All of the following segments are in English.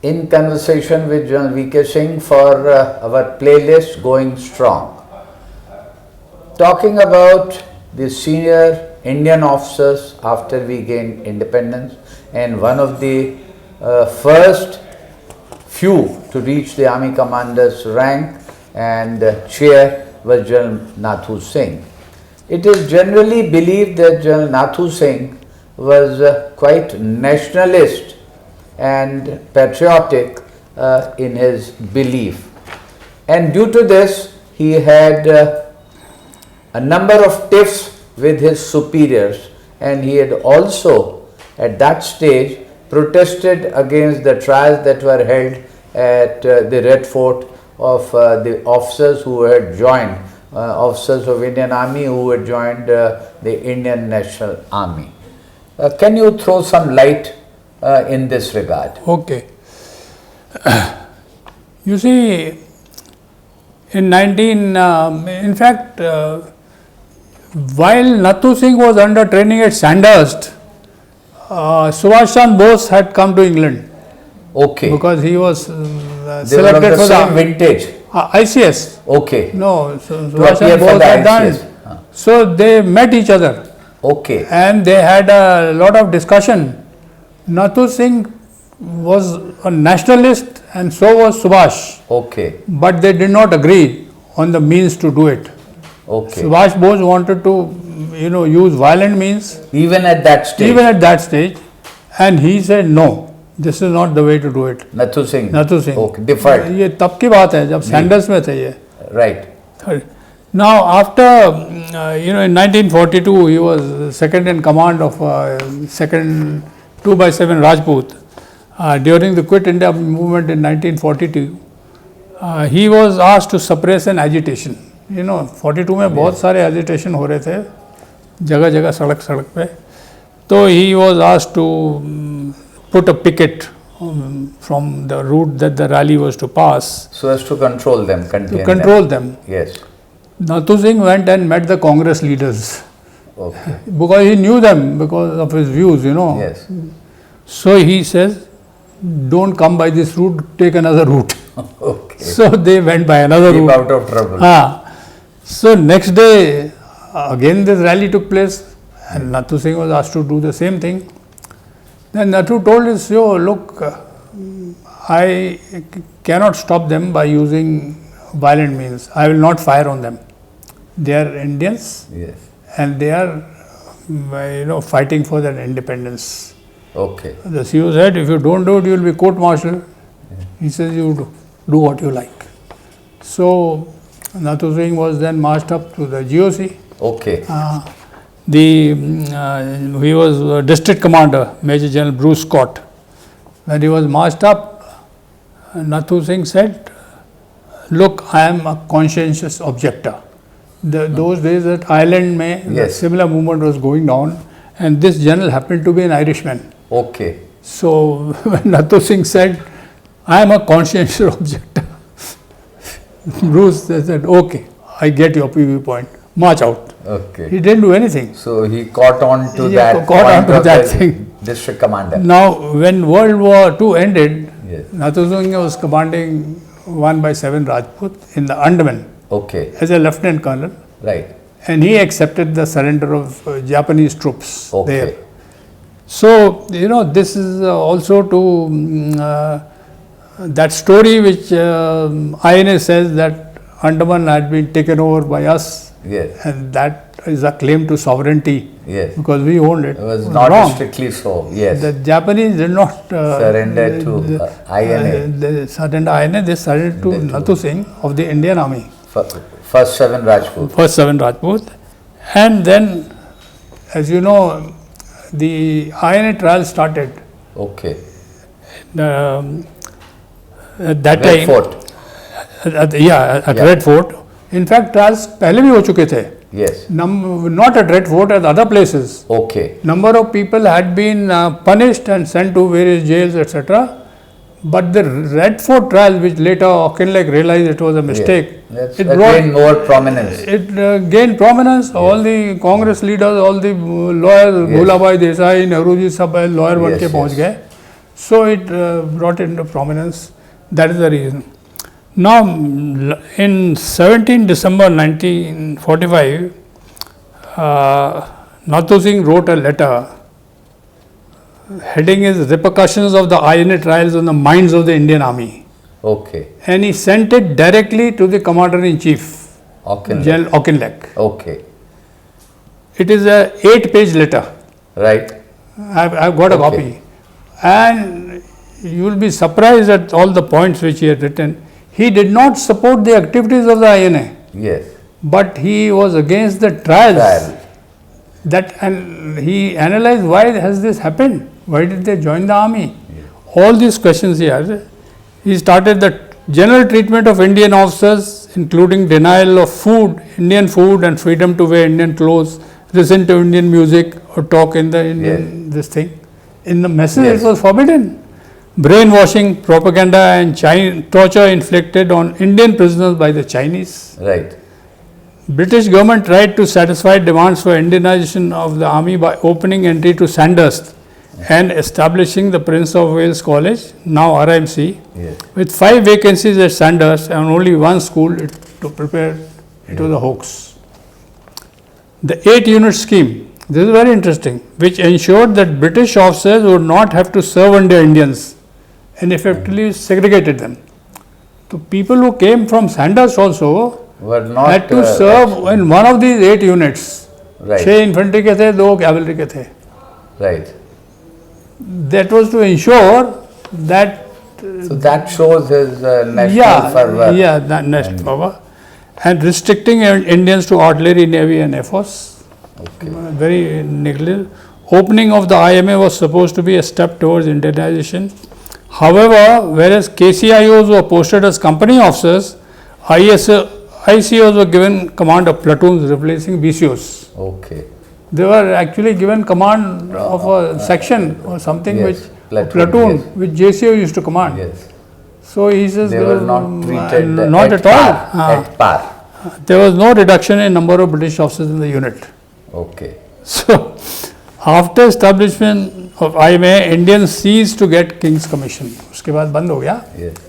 in conversation with General VK Singh for our playlist Going Strong. Talking about the senior Indian officers after we gained independence, and one of the first few to reach the army commander's rank and chair was General Nathu Singh. It is generally believed that General Nathu Singh was quite nationalist and patriotic in his belief, and due to this he had a number of tiffs with his superiors, and he had also at that stage protested against the trials that were held at the Red Fort of the officers who had joined, officers of Indian Army who had joined the Indian National Army. Can you throw some light in this regard? Okay. You see, in fact, while Nathu Singh was under training at Sandhurst, Subhash Chandra Bose had come to England. Okay. Because he was selected for the same vintage. ICS. Okay. No, so Subhash Chandra Bose had done. So they met each other. Okay. And they had a lot of discussion. Nathu Singh was a nationalist and so was Subhash. Okay. But they did not agree on the means to do it. Okay. Subhash Bose wanted to, use violent means. Even at that stage? Even at that stage. And he said, no, this is not the way to do it. Nathu Singh? Nathu Singh. Okay, deferred. ये तब की बात है जब Sanders में थे ये. Right. Now after, in 1942 he was second in command of second 2x7 Rajput. During the Quit India movement in 1942, he was asked to suppress an agitation. 42 में बहुत सारे agitation हो रहे थे जगह जगह सड़क सड़क पे. तो he was asked to put a picket from the route that the rally was to pass. So as to control them, control them. Yes. Nathu Singh went and met the Congress leaders. Okay. Because he knew them because of his views, Yes. So he says, don't come by this route, take another route. Okay. So they went by another route. Keep out of trouble. So next day, again this rally took place and Nathu Singh was asked to do the same thing. Then Nathu told his CEO, look, I cannot stop them by using violent means. I will not fire on them. They are Indians. Yes. And they are, fighting for their independence. Okay. The CEO said, if you don't do it, you will be court-martialed. He says, you do what you like. So Nathu Singh was then marched up to the GOC. Okay. He was district commander, Major General Bruce Scott. When he was marched up, Nathu Singh said, look, I am a conscientious objector. Those days at Ireland, the similar movement was going on, and this general happened to be an Irishman. Okay. So when Nathu Singh said, I am a conscientious objector, Bruce said, okay, I get your PV point, march out. Okay. He didn't do anything. So he caught on to that thing. District commander. Now, when World War II ended, yes, Nathu Singh was commanding 1x7 Rajput in the Andaman. Okay. As a lieutenant colonel. Right. And he accepted the surrender of Japanese troops there. So, this is also to that story which INA says that Andaman had been taken over by us. Yes. And that is a claim to sovereignty. Yes. Because we owned it. It was not wrong. Strictly so. Yes. The Japanese did not surrender to INA. They surrendered INA. They surrendered to Nathu Singh of the Indian Army. First 7 Rajput. First 7 Rajput. And then, as you know, the INA trial started. Okay. At that Red time. Fort. At Red Fort. In fact, trials पहले भी हो चुके थे. Yes. Not at Red Fort, at other places. Okay. Number of people had been punished and sent to various jails, etc. But the Red Fort trial, which later Auchinleck realized it was a mistake, it gained more prominence. It gained prominence. Yes. All the Congress leaders, all the lawyers, Bhulabhai Desai, Nehruji, सब lawyer बन के पहुंच गए. So it brought into prominence. That is the reason. Now, in 17 December 1945, Nathu Singh wrote a letter. Heading is Repercussions of the INA trials on the minds of the Indian Army. Okay. And he sent it directly to the Commander-in-Chief, General Auchinleck. Okay. It is a 8-page letter. Right. I've got a copy. And you will be surprised at all the points which he had written. He did not support the activities of the INA. Yes. But he was against the trials. And he analyzed why has this happened? Why did they join the army? Yes. All these questions he had. He started the general treatment of Indian officers, including denial of food, Indian food, and freedom to wear Indian clothes, listen to Indian music, or talk in the Indian this thing. In the message it was forbidden. Brainwashing, propaganda, and torture inflicted on Indian prisoners by the Chinese. Right. British government tried to satisfy demands for Indianization of the army by opening entry to Sandhurst and establishing the Prince of Wales College, now RIMC, with 5 vacancies at Sandhurst and only 1 school to prepare. It was a hoax. The 8-unit scheme, this is very interesting, which ensured that British officers would not have to serve under Indians and effectively segregated them. So people who came from Sandhurst also had to serve in one of these 8 units. Right. 6 infantry के थे, 2 cavalry के थे. Right. That was to ensure that. So that shows his national fervor. Yeah, national fervor. And restricting Indians to artillery, navy, and air force. Okay. Very negligible. Opening of the IMA was supposed to be a step towards Indianization. However, whereas KCIOs were posted as company officers, ICOs were given command of platoons, replacing BCOs. Okay. They were actually given command of a section or something which platoon which JCO used to command. Yes. So he says they were not treated not at all. At par. There was no reduction in number of British officers in the unit. Okay. So after establishment of IMA, Indians ceased to get King's Commission. उसके बाद बंद हो गया.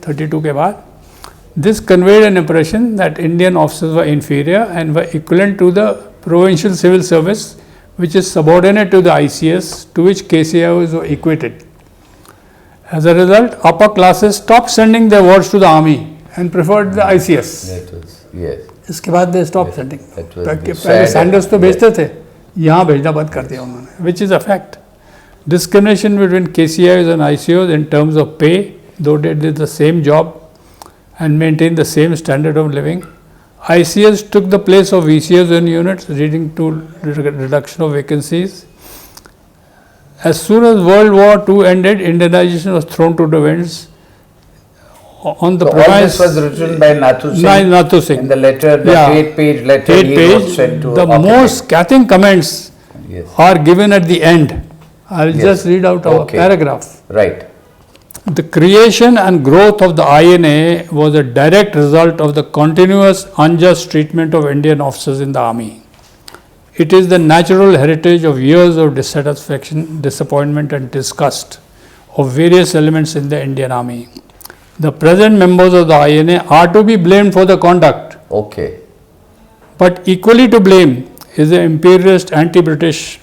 32 के बाद. This conveyed an impression that Indian officers were inferior and were equivalent to the provincial civil service, which is subordinate to the ICS, to which KCIOs were equated. As a result, upper classes stopped sending their wards to the army and preferred the ICS. इसके बाद they stopped sending. पहले Sandhurst तो भेजते थे, यहाँ भेजना बंद कर दिया उन्होंने, which is a fact. Discrimination between KCIOs and ICOs in terms of pay, though they did the same job and maintained the same standard of living. ICS took the place of VCOs in units, leading to reduction of vacancies. As soon as World War II ended, Indianization was thrown to the winds. On the premise, all this was written by Nathu Singh. In the letter, the 8-page letter he was sent to the most scathing comments are given at the end. I will just read out a paragraph. Right. The creation and growth of the INA was a direct result of the continuous unjust treatment of Indian officers in the army. It is the natural heritage of years of dissatisfaction, disappointment, and disgust of various elements in the Indian army. The present members of the INA are to be blamed for the conduct. Okay. But equally to blame is the imperialist anti-British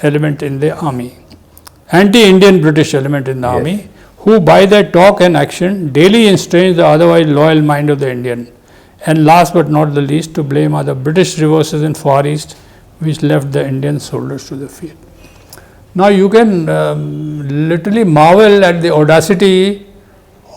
element in the army, anti-Indian British element in the army, who by their talk and action daily estrange the otherwise loyal mind of the Indian. And last but not the least, to blame are the British reverses in Far East, which left the Indian soldiers to the field. Now you can literally marvel at the audacity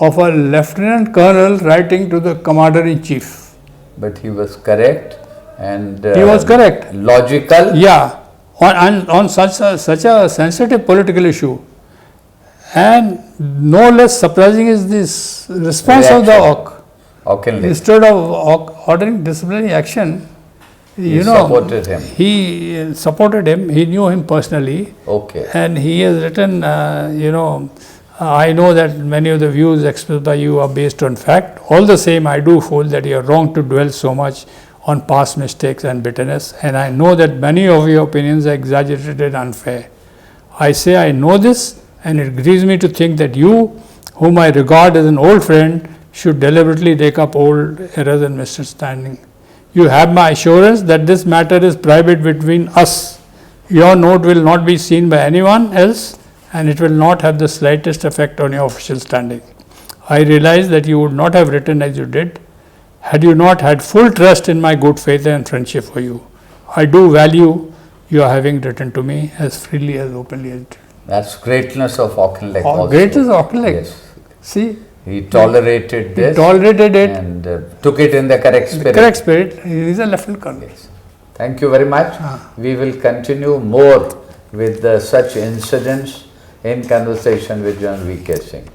of a Lieutenant Colonel writing to the Commander-in-Chief. But he was correct and he was correct. Logical. Yeah, on such a sensitive political issue. And no less surprising is this response of the Auchinleck. Instead of ordering disciplinary action, he supported him. He supported him. He knew him personally. Okay. And he has written, I know that many of the views expressed by you are based on fact. All the same, I do feel that you are wrong to dwell so much on past mistakes and bitterness. And I know that many of your opinions are exaggerated and unfair. I say I know this and it grieves me to think that you, whom I regard as an old friend, should deliberately rake up old errors and misunderstanding. You have my assurance that this matter is private between us. Your note will not be seen by anyone else, and it will not have the slightest effect on your official standing. I realize that you would not have written as you did had you not had full trust in my good faith and friendship for you. I do value your having written to me as freely as openly as. That's greatness of Auchinleck also. Greatness of Auchinleck. Yes. See, He tolerated this. He tolerated it and took it in the correct spirit. Correct spirit. He is a Lieutenant Colonel. Yes. Thank you very much. We will continue more with such incidents in conversation with General VK Singh.